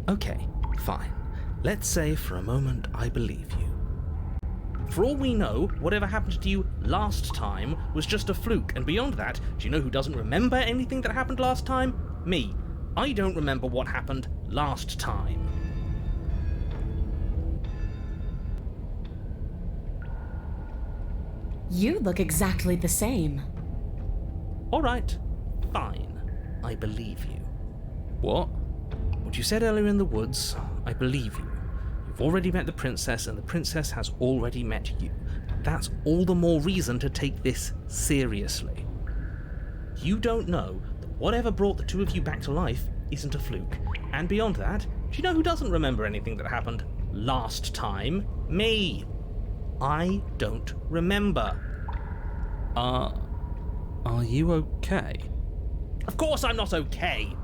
Okay, fine. Let's say for a moment I believe you. For all we know, whatever happened to you last time was just a fluke, and beyond that, do you know who doesn't remember anything that happened last time? Me. I don't remember what happened last time. You look exactly the same. Alright, fine. I believe you. What? What you said earlier in the woods, I believe you. You've already met the princess, and the princess has already met you. That's all the more reason to take this seriously. You don't know that whatever brought the two of you back to life isn't a fluke. And beyond that, do you know who doesn't remember anything that happened last time? Me. I don't remember. Are you okay? Of course I'm not okay.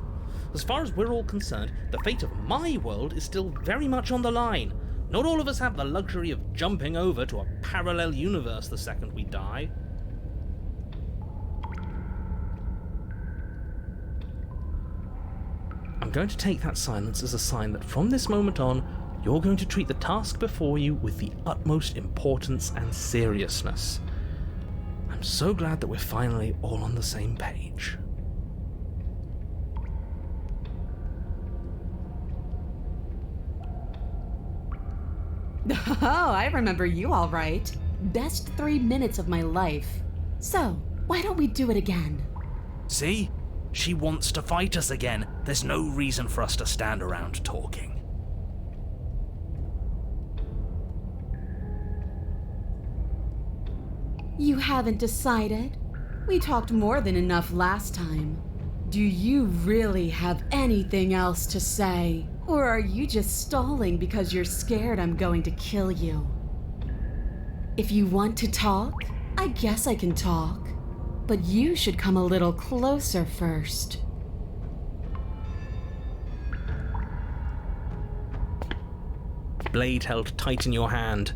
As far as we're all concerned, the fate of my world is still very much on the line. Not all of us have the luxury of jumping over to a parallel universe the second we die. I'm going to take that silence as a sign that from this moment on, you're going to treat the task before you with the utmost importance and seriousness. I'm so glad that we're finally all on the same page. Oh, I remember you all right. Best 3 minutes of my life. So, why don't we do it again? See? She wants to fight us again. There's no reason for us to stand around talking. You haven't decided? We talked more than enough last time. Do you really have anything else to say? Or are you just stalling because you're scared I'm going to kill you? If you want to talk, I guess I can talk. But you should come a little closer first. Blade held tight in your hand,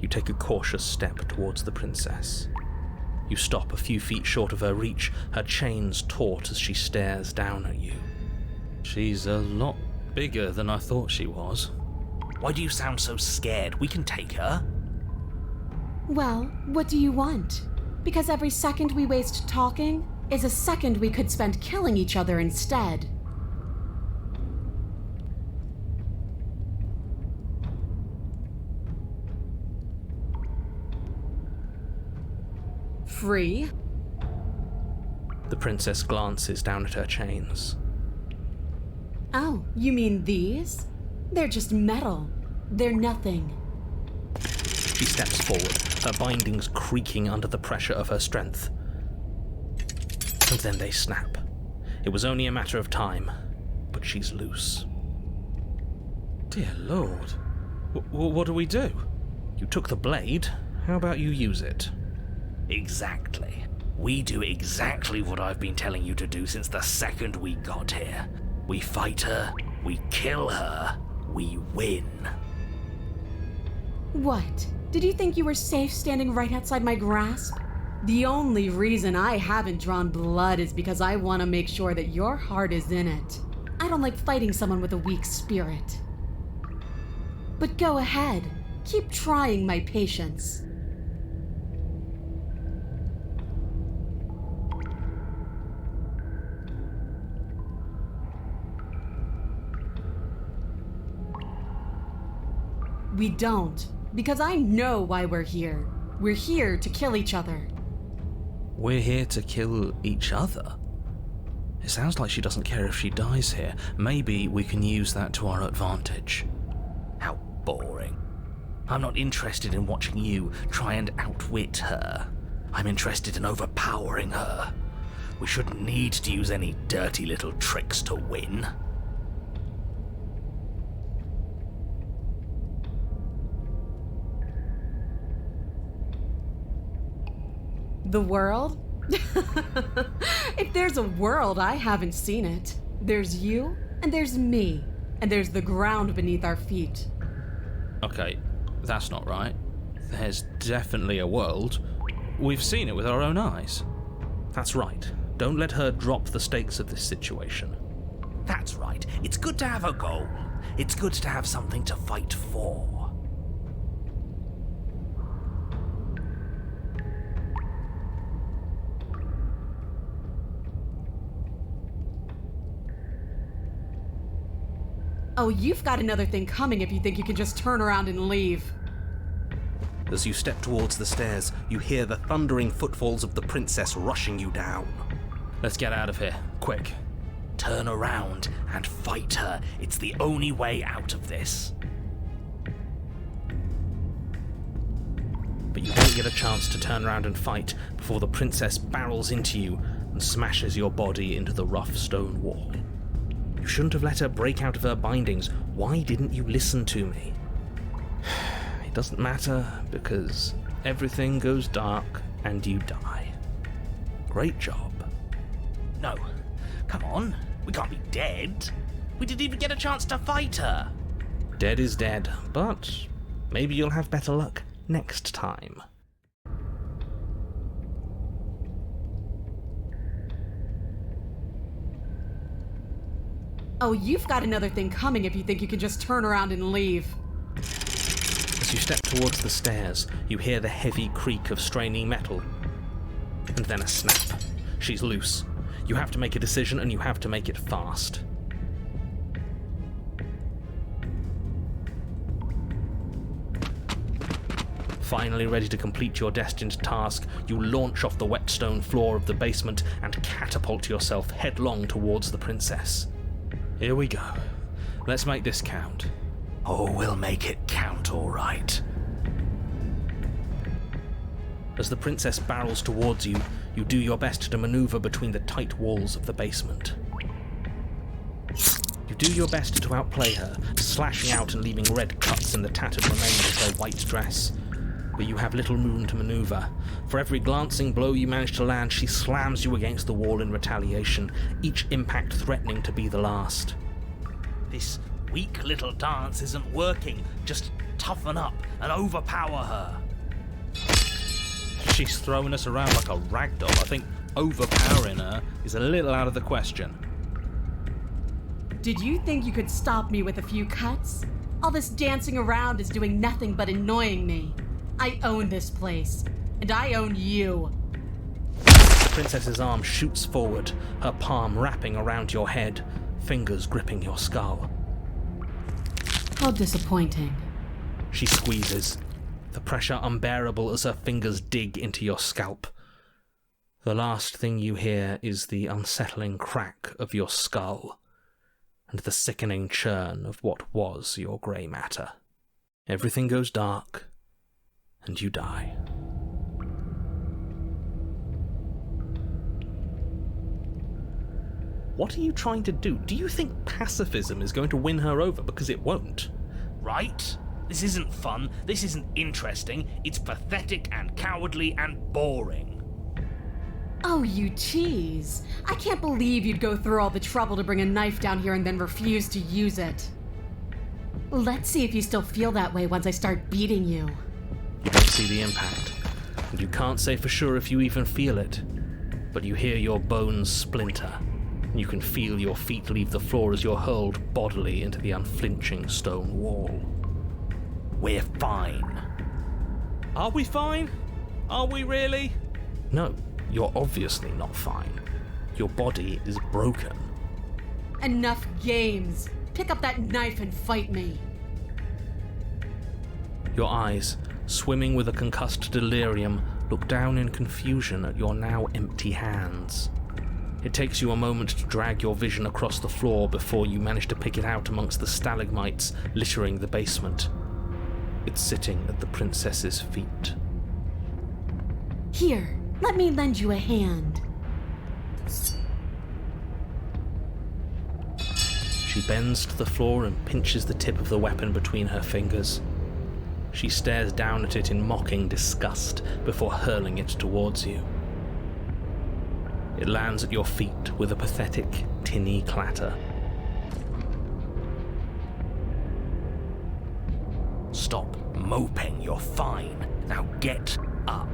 you take a cautious step towards the princess. You stop a few feet short of her reach, her chains taut as she stares down at you. She's a lot bigger than I thought she was. Why do you sound so scared? We can take her. Well, what do you want? Because every second we waste talking is a second we could spend killing each other instead. Free? The princess glances down at her chains. Oh, you mean these? They're just metal. They're nothing. She steps forward, her bindings creaking under the pressure of her strength. And then they snap. It was only a matter of time, but she's loose. Dear Lord. What do we do? You took the blade, how about you use it? Exactly. We do exactly what I've been telling you to do since the second we got here. We fight her, we kill her, we win. What? Did you think you were safe standing right outside my grasp? The only reason I haven't drawn blood is because I want to make sure that your heart is in it. I don't like fighting someone with a weak spirit. But go ahead. Keep trying my patience. We don't, because I know why we're here. We're here to kill each other. We're here to kill each other? It sounds like she doesn't care if she dies here. Maybe we can use that to our advantage. How boring. I'm not interested in watching you try and outwit her. I'm interested in overpowering her. We shouldn't need to use any dirty little tricks to win. The world? If there's a world, I haven't seen it. There's you, and there's me, and there's the ground beneath our feet. Okay, that's not right. There's definitely a world. We've seen it with our own eyes. That's right. Don't let her drop the stakes of this situation. That's right. It's good to have a goal. It's good to have something to fight for. Oh, you've got another thing coming if you think you can just turn around and leave. As you step towards the stairs, you hear the thundering footfalls of the princess rushing you down. Let's get out of here, quick. Turn around and fight her. It's the only way out of this. But you don't get a chance to turn around and fight before the princess barrels into you and smashes your body into the rough stone wall. You shouldn't have let her break out of her bindings. Why didn't you listen to me? It doesn't matter, because everything goes dark and you die. Great job. No, come on. We can't be dead. We didn't even get a chance to fight her. Dead is dead, but maybe you'll have better luck next time. Oh, you've got another thing coming if you think you can just turn around and leave. As you step towards the stairs, you hear the heavy creak of straining metal. And then a snap. She's loose. You have to make a decision, and you have to make it fast. Finally ready to complete your destined task, you launch off the wet stone floor of the basement and catapult yourself headlong towards the princess. Here we go. Let's make this count. Oh, we'll make it count, all right. As the princess barrels towards you, you do your best to maneuver between the tight walls of the basement. You do your best to outplay her, slashing out and leaving red cuts in the tattered remains of her white dress. But you have little room to maneuver. For every glancing blow you manage to land, she slams you against the wall in retaliation, each impact threatening to be the last. This weak little dance isn't working. Just toughen up and overpower her. She's throwing us around like a ragdoll. I think overpowering her is a little out of the question. Did you think you could stop me with a few cuts? All this dancing around is doing nothing but annoying me. I own this place, and I own you. The princess's arm shoots forward, her palm wrapping around your head, fingers gripping your skull. How disappointing. She squeezes, the pressure unbearable as her fingers dig into your scalp. The last thing you hear is the unsettling crack of your skull, and the sickening churn of what was your grey matter. Everything goes dark, and you die. What are you trying to do? Do you think pacifism is going to win her over? Because it won't. Right? This isn't fun, this isn't interesting, it's pathetic and cowardly and boring. Oh, you tease. I can't believe you'd go through all the trouble to bring a knife down here and then refuse to use it. Let's see if you still feel that way once I start beating you. You don't see the impact, and you can't say for sure if you even feel it, but you hear your bones splinter, and you can feel your feet leave the floor as you're hurled bodily into the unflinching stone wall. We're fine. Are we fine? Are we really? No, you're obviously not fine. Your body is broken. Enough games. Pick up that knife and fight me. Your eyes, swimming with a concussed delirium, look down in confusion at your now empty hands. It takes you a moment to drag your vision across the floor before you manage to pick it out amongst the stalagmites littering the basement. It's sitting at the princess's feet. Here, let me lend you a hand. She bends to the floor and pinches the tip of the weapon between her fingers. She stares down at it in mocking disgust before hurling it towards you. It lands at your feet with a pathetic, tinny clatter. Stop moping, you're fine. Now get up.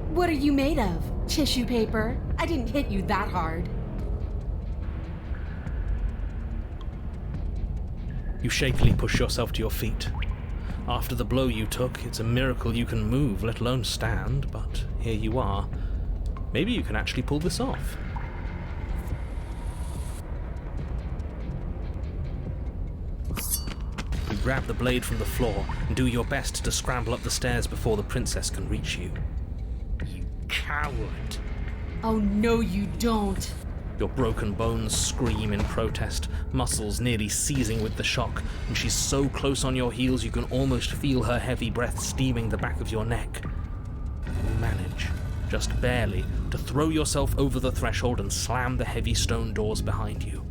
What are you made of? Tissue paper? I didn't hit you that hard. You shakily push yourself to your feet. After the blow you took, it's a miracle you can move, let alone stand, but here you are. Maybe you can actually pull this off. You grab the blade from the floor and do your best to scramble up the stairs before the princess can reach you. You coward. Oh, no, you don't. Your broken bones scream in protest, muscles nearly seizing with the shock, and she's so close on your heels you can almost feel her heavy breath steaming the back of your neck. You manage, just barely, to throw yourself over the threshold and slam the heavy stone doors behind you.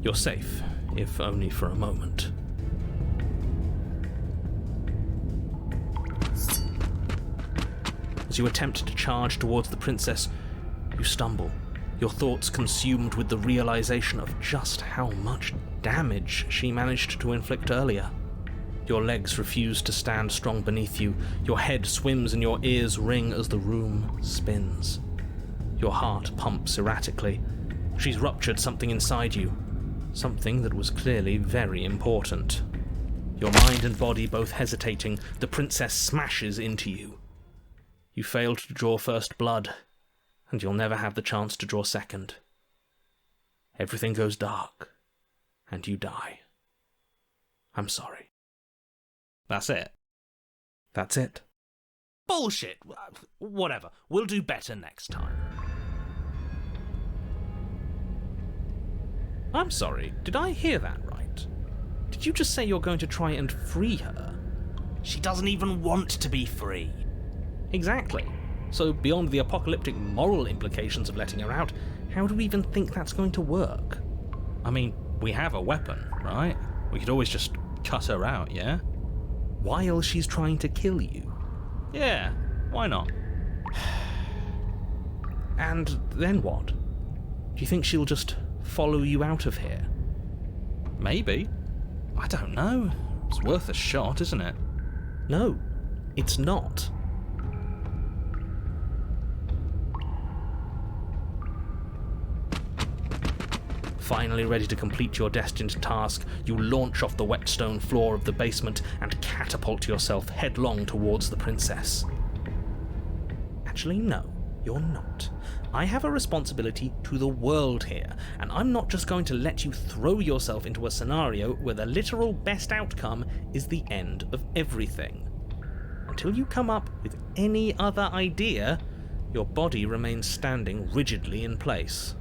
You're safe, if only for a moment. As you attempt to charge towards the princess, you stumble, your thoughts consumed with the realization of just how much damage she managed to inflict earlier. Your legs refuse to stand strong beneath you, your head swims and your ears ring as the room spins. Your heart pumps erratically. She's ruptured something inside you, something that was clearly very important. Your mind and body both hesitating, the princess smashes into you. You failed to draw first blood, and you'll never have the chance to draw second. Everything goes dark, and you die. I'm sorry. That's it. That's it. Bullshit. Whatever. We'll do better next time. I'm sorry, did I hear that right? Did you just say you're going to try and free her? She doesn't even want to be free. Exactly. So beyond the apocalyptic moral implications of letting her out, how do we even think that's going to work? I mean, we have a weapon, right? We could always just cut her out, yeah? While she's trying to kill you. Yeah, why not? And then what? Do you think she'll just follow you out of here? Maybe. I don't know. It's worth a shot, isn't it? No, it's not. Finally ready to complete your destined task, you launch off the wet stone floor of the basement and catapult yourself headlong towards the princess. Actually, no, you're not. I have a responsibility to the world here, and I'm not just going to let you throw yourself into a scenario where the literal best outcome is the end of everything. Until you come up with any other idea, your body remains standing rigidly in place.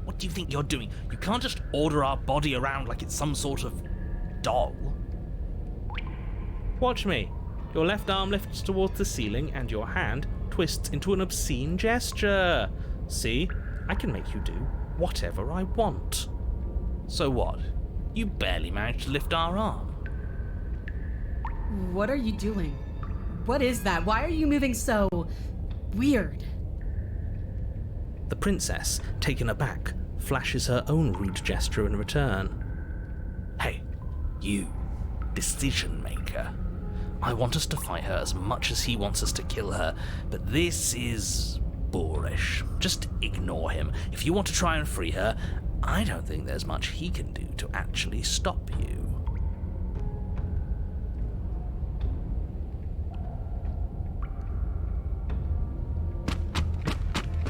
What do you think you're doing? You can't just order our body around like it's some sort of doll. Watch me. Your left arm lifts towards the ceiling and your hand twists into an obscene gesture. See, I can make you do whatever I want. So what? You barely managed to lift our arm. What are you doing? What is that? Why are you moving so weird? The princess, taken aback, flashes her own rude gesture in return. Hey, you, decision maker. I want us to fight her as much as he wants us to kill her, but this is boorish. Just ignore him. If you want to try and free her, I don't think there's much he can do to actually stop you.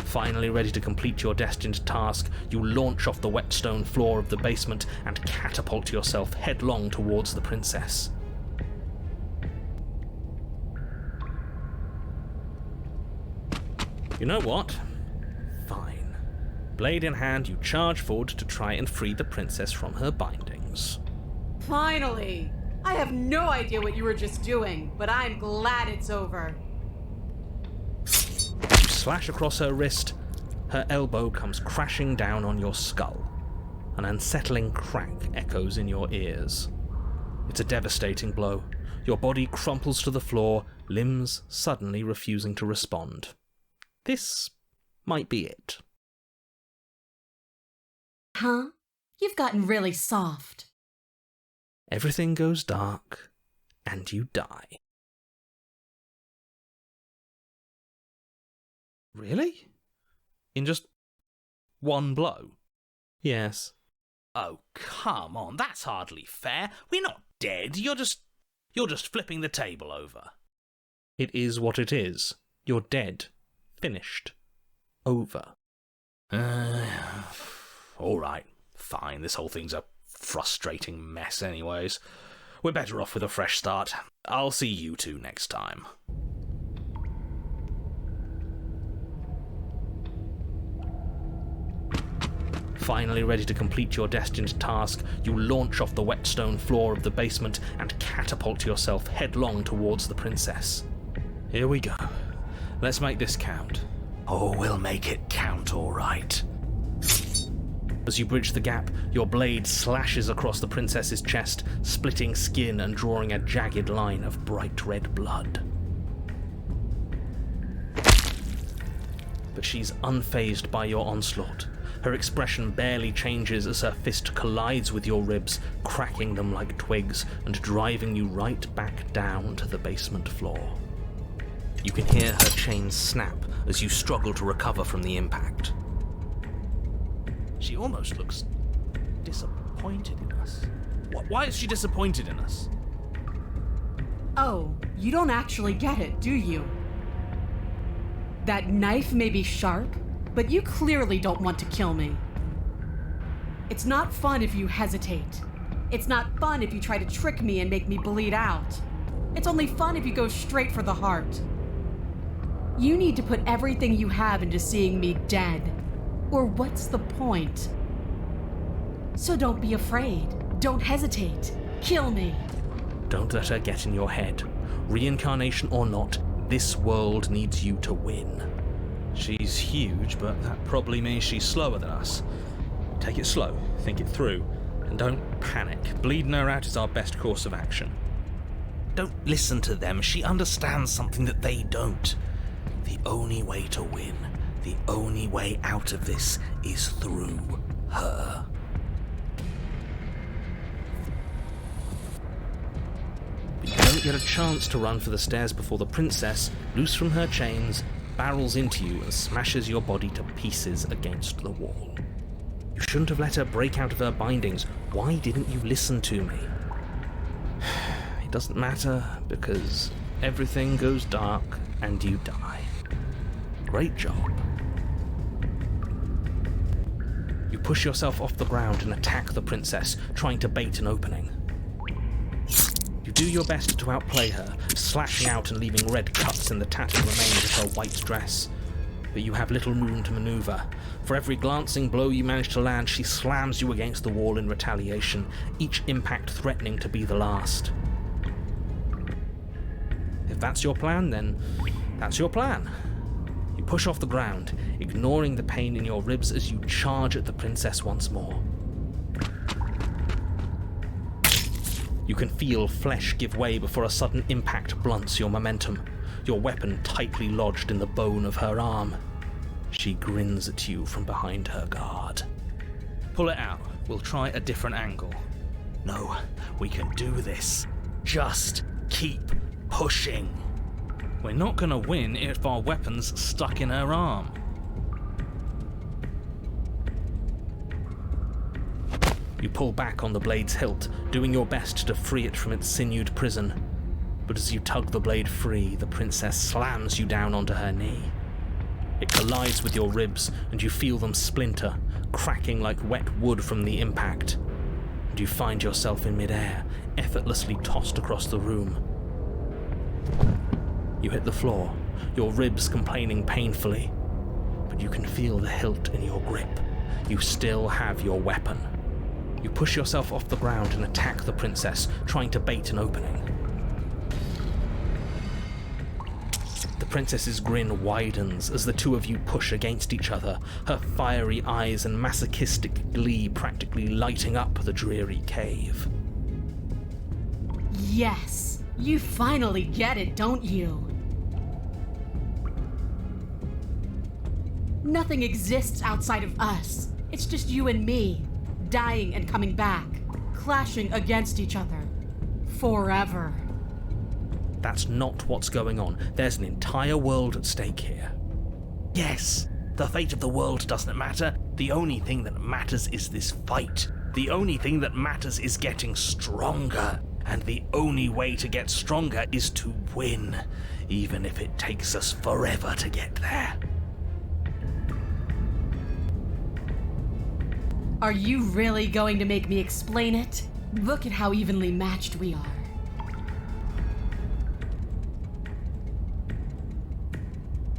Finally ready to complete your destined task, you launch off the wet stone floor of the basement and catapult yourself headlong towards the princess. You know what? Fine. Blade in hand, you charge forward to try and free the princess from her bindings. Finally! I have no idea what you were just doing, but I'm glad it's over. You slash across her wrist, her elbow comes crashing down on your skull. An unsettling crack echoes in your ears. It's a devastating blow. Your body crumples to the floor, limbs suddenly refusing to respond. This might be it. Huh? You've gotten really soft. Everything goes dark, and you die. Really? In just one blow? Yes. Oh, come on, that's hardly fair. We're not dead. You're just flipping the table over. It is what it is. You're dead. Finished. Over. All right, fine. This whole thing's a frustrating mess anyways. We're better off with a fresh start. I'll see you two next time. Finally ready to complete your destined task, you launch off the wet stone floor of the basement and catapult yourself headlong towards the princess. Here we go. Let's make this count. Oh, we'll make it count, all right. As you bridge the gap, your blade slashes across the princess's chest, splitting skin and drawing a jagged line of bright red blood. But she's unfazed by your onslaught. Her expression barely changes as her fist collides with your ribs, cracking them like twigs and driving you right back down to the basement floor. You can hear her chains snap as you struggle to recover from the impact. She almost looks disappointed in us. Why is she disappointed in us? Oh, you don't actually get it, do you? That knife may be sharp, but you clearly don't want to kill me. It's not fun if you hesitate. It's not fun if you try to trick me and make me bleed out. It's only fun if you go straight for the heart. You need to put everything you have into seeing me dead. Or what's the point? So don't be afraid. Don't hesitate. Kill me. Don't let her get in your head. Reincarnation or not, this world needs you to win. She's huge, but that probably means she's slower than us. Take it slow, think it through, and don't panic. Bleeding her out is our best course of action. Don't listen to them. She understands something that they don't. The only way to win, the only way out of this is through her. But you don't get a chance to run for the stairs before the princess, loose from her chains, barrels into you and smashes your body to pieces against the wall. You shouldn't have let her break out of her bindings. Why didn't you listen to me? It doesn't matter, because everything goes dark and you die. Great job. You push yourself off the ground and attack the princess, trying to bait an opening. You do your best to outplay her, slashing out and leaving red cuts in the tattered remains of her white dress. But you have little room to maneuver. For every glancing blow you manage to land, she slams you against the wall in retaliation, each impact threatening to be the last. If that's your plan, then that's your plan. You push off the ground, ignoring the pain in your ribs as you charge at the princess once more. You can feel flesh give way before a sudden impact blunts your momentum, your weapon tightly lodged in the bone of her arm. She grins at you from behind her guard. Pull it out. We'll try a different angle. No, we can do this. Just keep pushing. We're not gonna win if our weapon's stuck in her arm. You pull back on the blade's hilt, doing your best to free it from its sinewed prison. But as you tug the blade free, the princess slams you down onto her knee. It collides with your ribs, and you feel them splinter, cracking like wet wood from the impact. And you find yourself in midair, effortlessly tossed across the room. You hit the floor, your ribs complaining painfully. But you can feel the hilt in your grip. You still have your weapon. You push yourself off the ground and attack the princess, trying to bait an opening. The princess's grin widens as the two of you push against each other, her fiery eyes and masochistic glee practically lighting up the dreary cave. Yes, you finally get it, don't you? Nothing exists outside of us. It's just you and me. Dying and coming back, clashing against each other, forever. That's not what's going on. There's an entire world at stake here. Yes, the fate of the world doesn't matter. The only thing that matters is this fight. The only thing that matters is getting stronger, and the only way to get stronger is to win, even if it takes us forever to get there. Are you really going to make me explain it? Look at how evenly matched we are.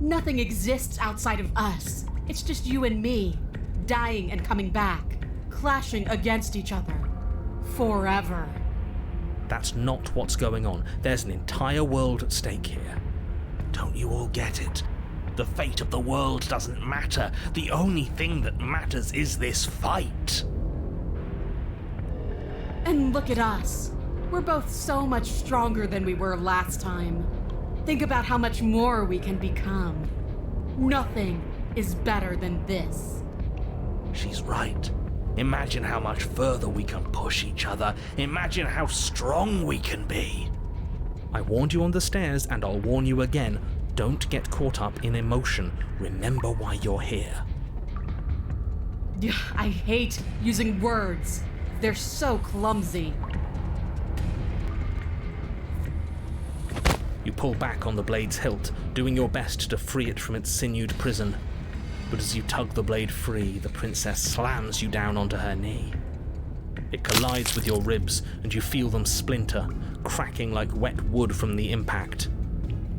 Nothing exists outside of us. It's just you and me, dying and coming back, clashing against each other. Forever. That's not what's going on. There's an entire world at stake here. Don't you all get it? The fate of the world doesn't matter. The only thing that matters is this fight. And look at us. We're both so much stronger than we were last time. Think about how much more we can become. Nothing is better than this. She's right. Imagine how much further we can push each other. Imagine how strong we can be. I warned you on the stairs, and I'll warn you again. Don't get caught up in emotion. Remember why you're here. I hate using words. They're so clumsy. You pull back on the blade's hilt, doing your best to free it from its sinewed prison. But as you tug the blade free, the princess slams you down onto her knee. It collides with your ribs, and you feel them splinter, cracking like wet wood from the impact.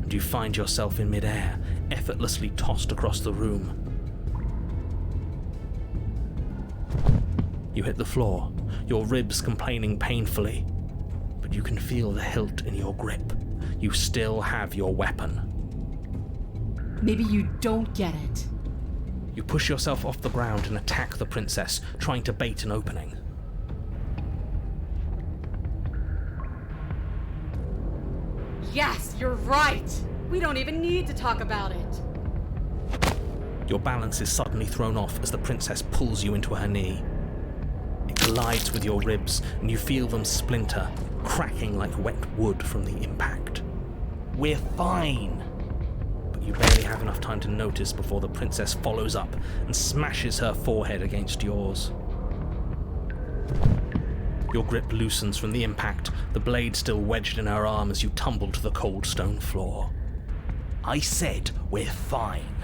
And you find yourself in midair, effortlessly tossed across the room. You hit the floor, your ribs complaining painfully, but you can feel the hilt in your grip. You still have your weapon. Maybe you don't get it. You push yourself off the ground and attack the princess, trying to bait an opening. Yes, you're right. We don't even need to talk about it. Your balance is suddenly thrown off as the princess pulls you into her knee. It collides with your ribs, and you feel them splinter, cracking like wet wood from the impact. We're fine. But you barely have enough time to notice before the princess follows up and smashes her forehead against yours. Your grip loosens from the impact, the blade still wedged in her arm as you tumble to the cold stone floor. I said we're fine.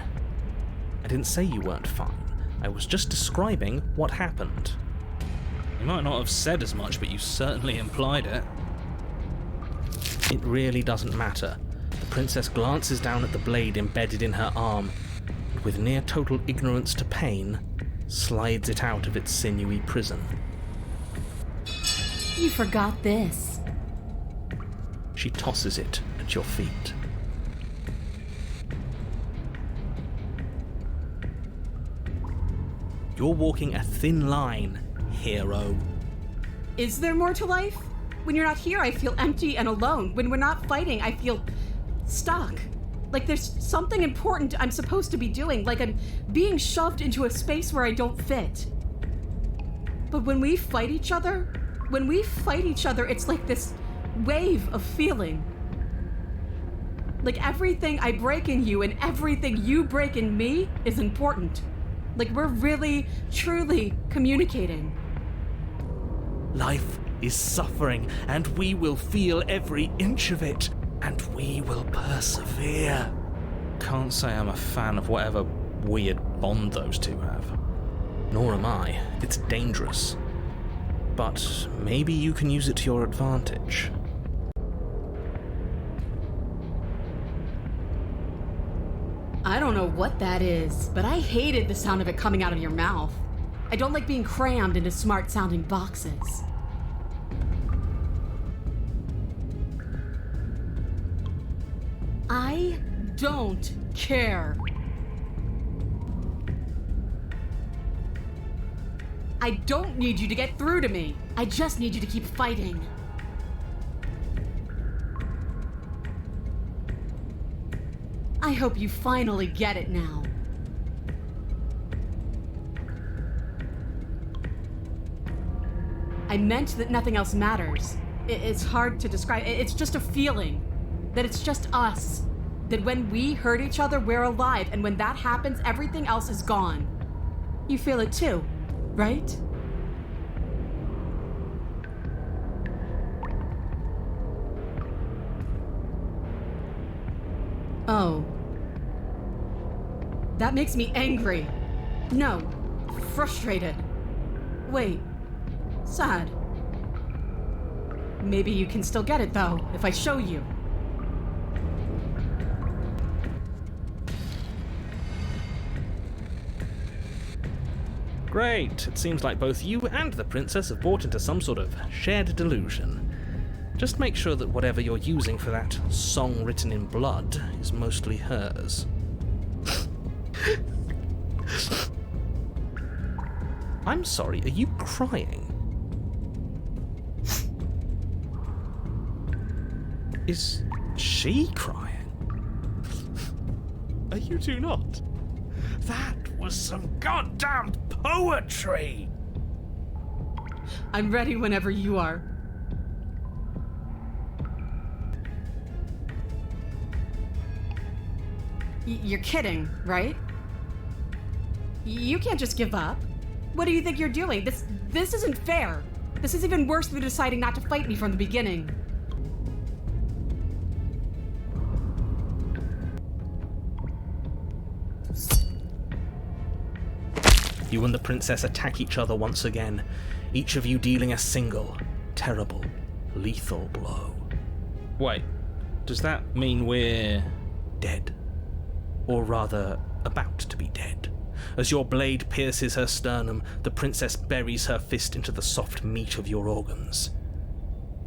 I didn't say you weren't fine. I was just describing what happened. You might not have said as much, but you certainly implied it. It really doesn't matter. The princess glances down at the blade embedded in her arm, and with near total ignorance to pain, slides it out of its sinewy prison. You forgot this. She tosses it at your feet. You're walking a thin line, hero. Is there more to life? When you're not here, I feel empty and alone. When we're not fighting, I feel stuck. Like there's something important I'm supposed to be doing, like I'm being shoved into a space where I don't fit. But when we fight each other, it's like this wave of feeling. Like everything I break in you and everything you break in me is important. Like we're really, truly communicating. Life is suffering, and we will feel every inch of it, and we will persevere. Can't say I'm a fan of whatever weird bond those two have. Nor am I. It's dangerous. But maybe you can use it to your advantage. I don't know what that is, but I hated the sound of it coming out of your mouth. I don't like being crammed into smart-sounding boxes. I don't care. I don't need you to get through to me. I just need you to keep fighting. I hope you finally get it now. I meant that nothing else matters. It's hard to describe. It's just a feeling. That it's just us. That when we hurt each other, we're alive. And when that happens, everything else is gone. You feel it too, right? That makes me angry. No, frustrated. Wait, sad. Maybe you can still get it though, if I show you. Great. It seems like both you and the princess have bought into some sort of shared delusion. Just make sure that whatever you're using for that song written in blood is mostly hers. I'm sorry, are you crying? Is she crying? Are you two not? That was some goddamn poetry! I'm ready whenever you are. You're kidding, right? You can't just give up. What do you think you're doing? This isn't fair. This is even worse than deciding not to fight me from the beginning. You and the princess attack each other once again, each of you dealing a single, terrible, lethal blow. Wait, does that mean we're... Dead. Or rather, about to be dead. As your blade pierces her sternum, the princess buries her fist into the soft meat of your organs.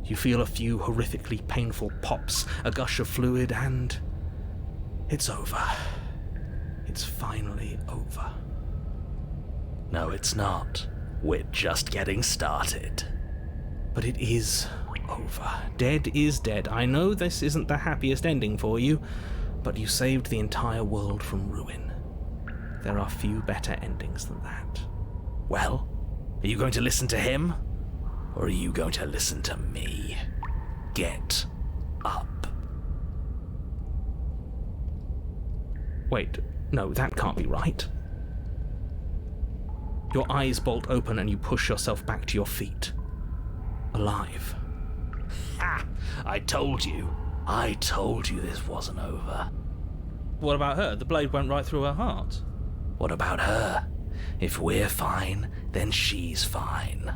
You feel a few horrifically painful pops, a gush of fluid, and... it's over. It's finally over. No, it's not. We're just getting started. But it is over. Dead is dead. I know this isn't the happiest ending for you, but you saved the entire world from ruin. There are few better endings than that. Well, are you going to listen to him? Or are you going to listen to me? Get up. Wait, no, that can't be right. Your eyes bolt open and you push yourself back to your feet. Alive. Ha! I told you this wasn't over. What about her? The blade went right through her heart. What about her? If we're fine, then she's fine.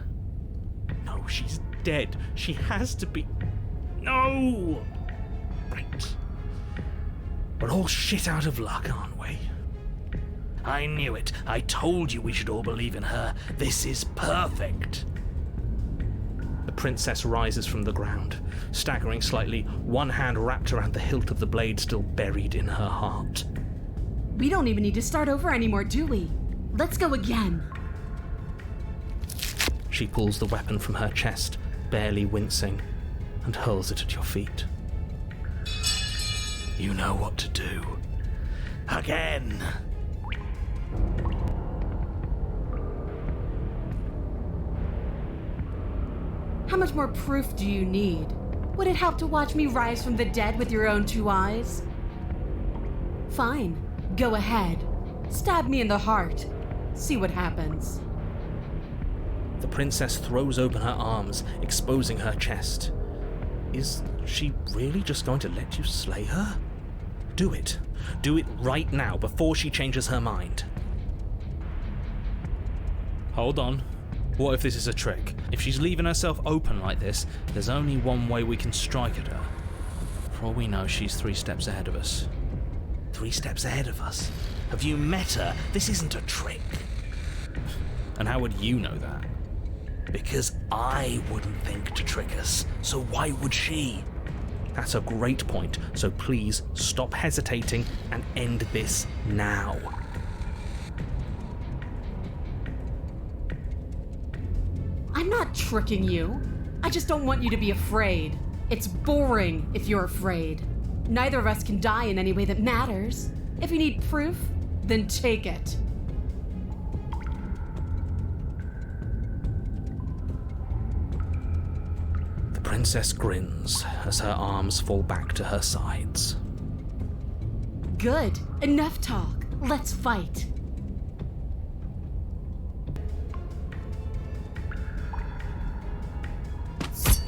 No, she's dead. She has to be... No! Right. We're all shit out of luck, aren't we? I knew it. I told you we should all believe in her. This is perfect. The princess rises from the ground, staggering slightly, one hand wrapped around the hilt of the blade still buried in her heart. We don't even need to start over anymore, do we? Let's go again. She pulls the weapon from her chest, barely wincing, and hurls it at your feet. You know what to do. Again. How much more proof do you need? Would it help to watch me rise from the dead with your own two eyes? Fine, go ahead. Stab me in the heart. See what happens. The princess throws open her arms, exposing her chest. Is she really just going to let you slay her? Do it. Do it right now, before she changes her mind. Hold on. What if this is a trick? If she's leaving herself open like this, there's only one way we can strike at her. For all we know, she's 3 steps ahead of us. 3 steps ahead of us? Have you met her? This isn't a trick. And how would you know that? Because I wouldn't think to trick us, so why would she? That's a great point, so please stop hesitating and end this now. I'm not tricking you. I just don't want you to be afraid. It's boring if you're afraid. Neither of us can die in any way that matters. If you need proof, then take it. The princess grins as her arms fall back to her sides. Good. Enough talk. Let's fight.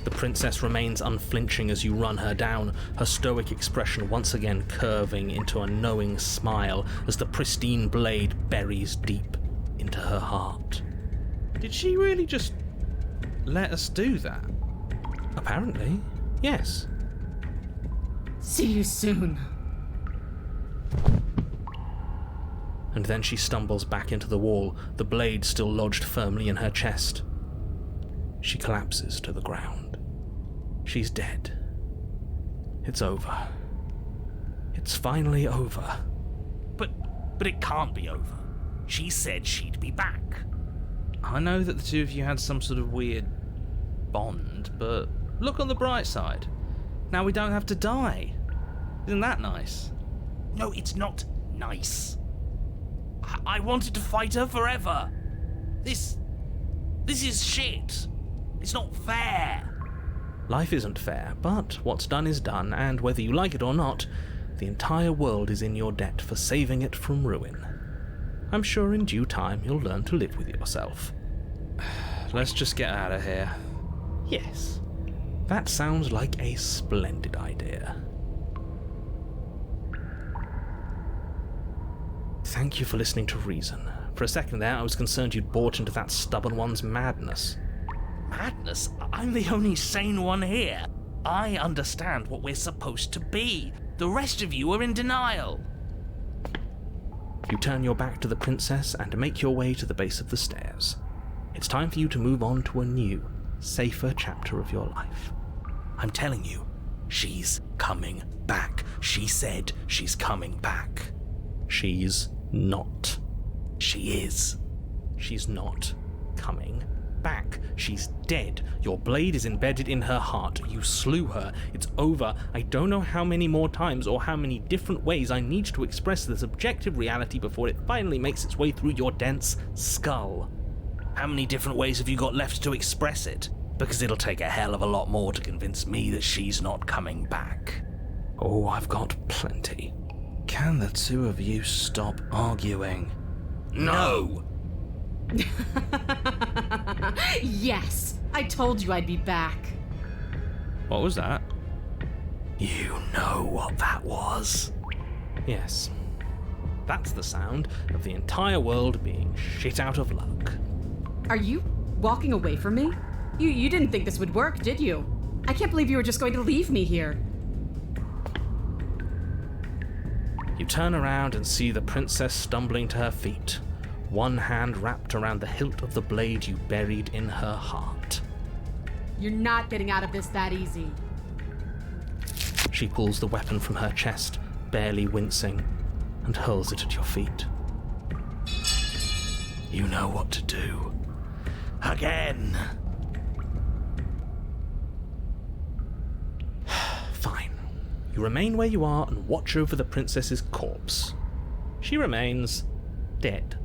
The princess remains unflinching as you run her down, her stoic expression once again curving into a knowing smile as the pristine blade buries deep into her heart. Did she really just let us do that? Apparently, yes. See you soon. And then she stumbles back into the wall, the blade still lodged firmly in her chest. She collapses to the ground. She's dead. It's over. It's finally over. But it can't be over. She said she'd be back. I know that the two of you had some sort of weird bond, but look on the bright side. Now we don't have to die. Isn't that nice? No, it's not nice. I wanted to fight her forever. This is shit. It's not fair. Life isn't fair, but what's done is done, and whether you like it or not, the entire world is in your debt for saving it from ruin. I'm sure in due time you'll learn to live with yourself. Let's just get out of here. Yes, that sounds like a splendid idea. Thank you for listening to Reason. For a second there, I was concerned you'd bought into that stubborn one's madness. Madness? I'm the only sane one here. I understand what we're supposed to be. The rest of you are in denial. You turn your back to the princess and make your way to the base of the stairs. It's time for you to move on to a new, safer chapter of your life. I'm telling you, she's coming back. She said she's coming back. She's not. She is. She's not coming back. She's dead. Your blade is embedded in her heart. You slew her. It's over. I don't know how many more times or how many different ways I need to express this objective reality before it finally makes its way through your dense skull. How many different ways have you got left to express it? Because it'll take a hell of a lot more to convince me that she's not coming back. Oh, I've got plenty. Can the two of you stop arguing? No! Yes, I told you I'd be back. What was that? You know what that was? Yes. That's the sound of the entire world being shit out of luck. Are you walking away from me? You didn't think this would work, did you? I can't believe you were just going to leave me here. You turn around and see the princess stumbling to her feet, one hand wrapped around the hilt of the blade you buried in her heart. You're not getting out of this that easy. She pulls the weapon from her chest, barely wincing, and hurls it at your feet. You know what to do. Again! Fine. You remain where you are and watch over the princess's corpse. She remains dead.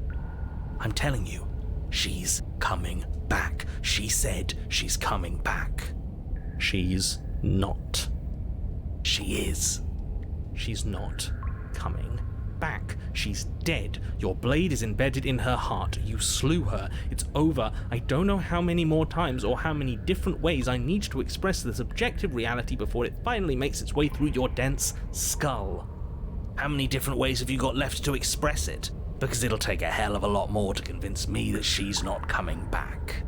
I'm telling you, she's coming back. She said she's coming back. She's not. She is. She's not coming back. She's dead. Your blade is embedded in her heart. You slew her. It's over. I don't know how many more times or how many different ways I need to express this objective reality before it finally makes its way through your dense skull. How many different ways have you got left to express it? Because it'll take a hell of a lot more to convince me that she's not coming back.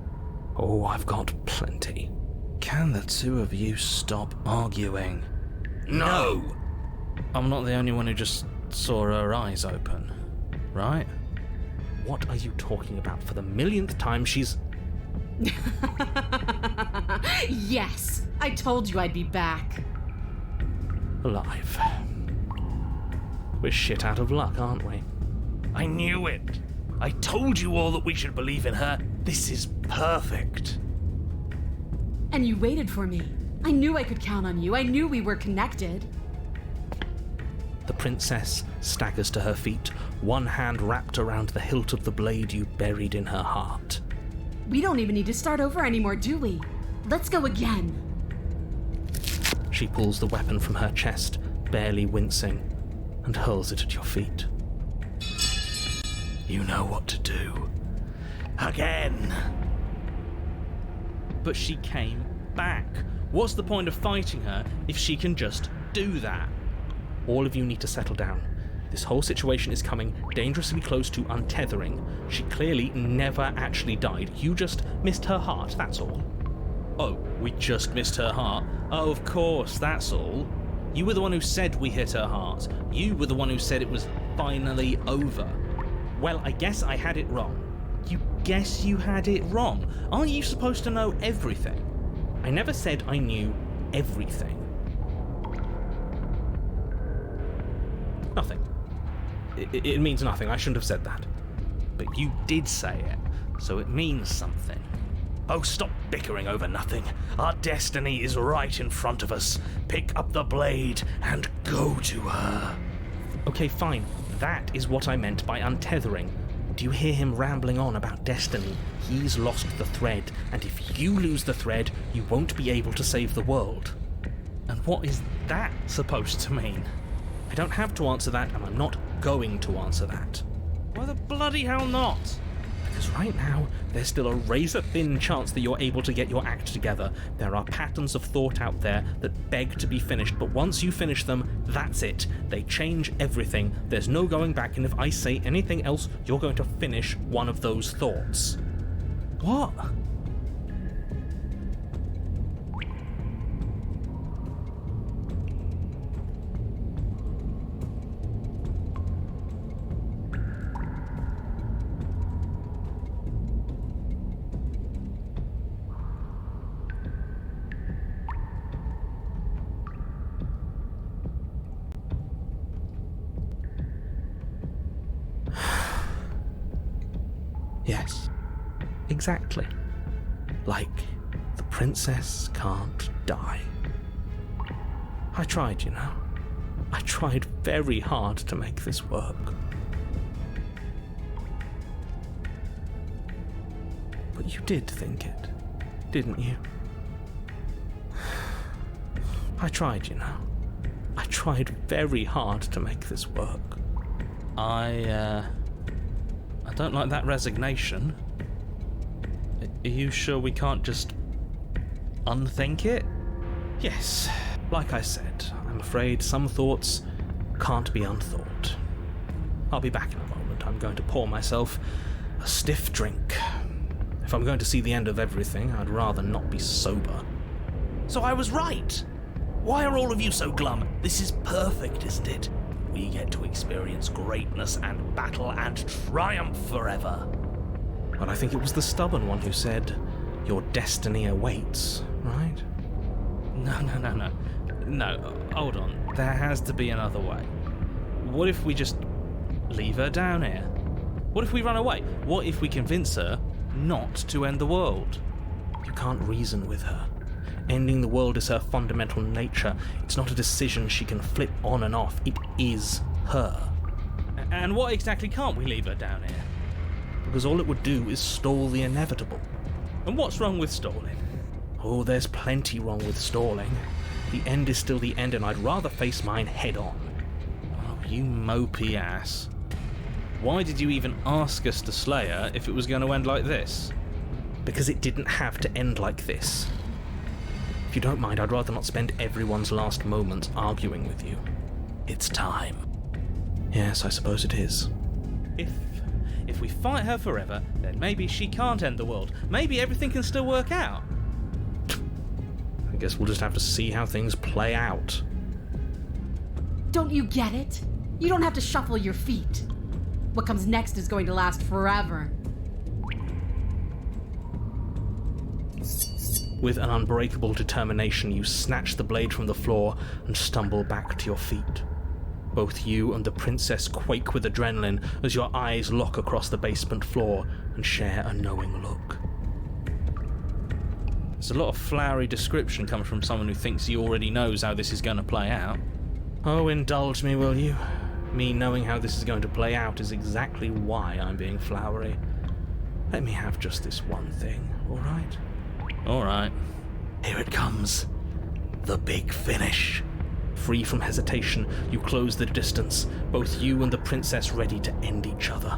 Oh, I've got plenty. Can the two of you stop arguing? No! I'm not the only one who just saw her eyes open, right? What are you talking about? For the millionth time, she's... Yes, I told you I'd be back. alive. We're shit out of luck, aren't we? I knew it. I told you all that we should believe in her. This is perfect. And you waited for me. I knew I could count on you. I knew we were connected. The princess staggers to her feet, one hand wrapped around the hilt of the blade you buried in her heart. We don't even need to start over anymore, do we? Let's go again. She pulls the weapon from her chest, barely wincing, and hurls it at your feet. You know what to do. Again. But she came back. What's the point of fighting her if she can just do that? All of you need to settle down. This whole situation is coming dangerously close to untethering. She clearly never actually died. You just missed her heart, that's all. Oh, we just missed her heart? Oh, of course, that's all. You were the one who said we hit her heart. You were the one who said it was finally over. Well, I guess I had it wrong. You guess you had it wrong? Aren't you supposed to know everything? I never said I knew everything. Nothing. It means nothing. I shouldn't have said that. But you did say it, so it means something. Oh, stop bickering over nothing. Our destiny is right in front of us. Pick up the blade and go to her. Okay, fine. That is what I meant by untethering. Do you hear him rambling on about destiny? He's lost the thread, and if you lose the thread, you won't be able to save the world. And what is that supposed to mean? I don't have to answer that, and I'm not going to answer that. Why the bloody hell not? Because right now, there's still a razor-thin chance that you're able to get your act together. There are patterns of thought out there that beg to be finished, but once you finish them, that's it. They change everything. There's no going back, and if I say anything else, you're going to finish one of those thoughts. What? Yes, exactly. Like, the princess can't die. I tried, you know. I tried very hard to make this work. But you did think it, didn't you? I tried, you know. I tried very hard to make this work. I don't like that resignation. Are you sure we can't just unthink it? Yes, like I said, I'm afraid some thoughts can't be unthought. I'll be back in a moment. I'm going to pour myself a stiff drink. If I'm going to see the end of everything, I'd rather not be sober. So I was right. Why are all of you so glum? This is perfect, isn't it? We get to experience greatness and battle and triumph forever. But I think it was the stubborn one who said, your destiny awaits, right? No, hold on. There has to be another way. What if we just leave her down here? What if we run away? What if we convince her not to end the world? You can't reason with her. Ending the world is her fundamental nature. It's not a decision she can flip on and off. It is her. And what exactly can't we leave her down here? Because all it would do is stall the inevitable. And what's wrong with stalling? Oh, there's plenty wrong with stalling. The end is still the end, and I'd rather face mine head on. Oh, you mopey ass. Why did you even ask us to slay her if it was going to end like this? Because it didn't have to end like this. If you don't mind, I'd rather not spend everyone's last moments arguing with you. It's time. Yes, I suppose it is. If we fight her forever, then maybe she can't end the world. Maybe everything can still work out. I guess we'll just have to see how things play out. Don't you get it? You don't have to shuffle your feet. What comes next is going to last forever. With an unbreakable determination, you snatch the blade from the floor and stumble back to your feet. Both you and the princess quake with adrenaline as your eyes lock across the basement floor and share a knowing look. There's a lot of flowery description coming from someone who thinks he already knows how this is going to play out. Oh, indulge me, will you? Me knowing how this is going to play out is exactly why I'm being flowery. Let me have just this one thing, alright? Alright. Here it comes. The big finish. Free from hesitation, you close the distance, both you and the princess ready to end each other.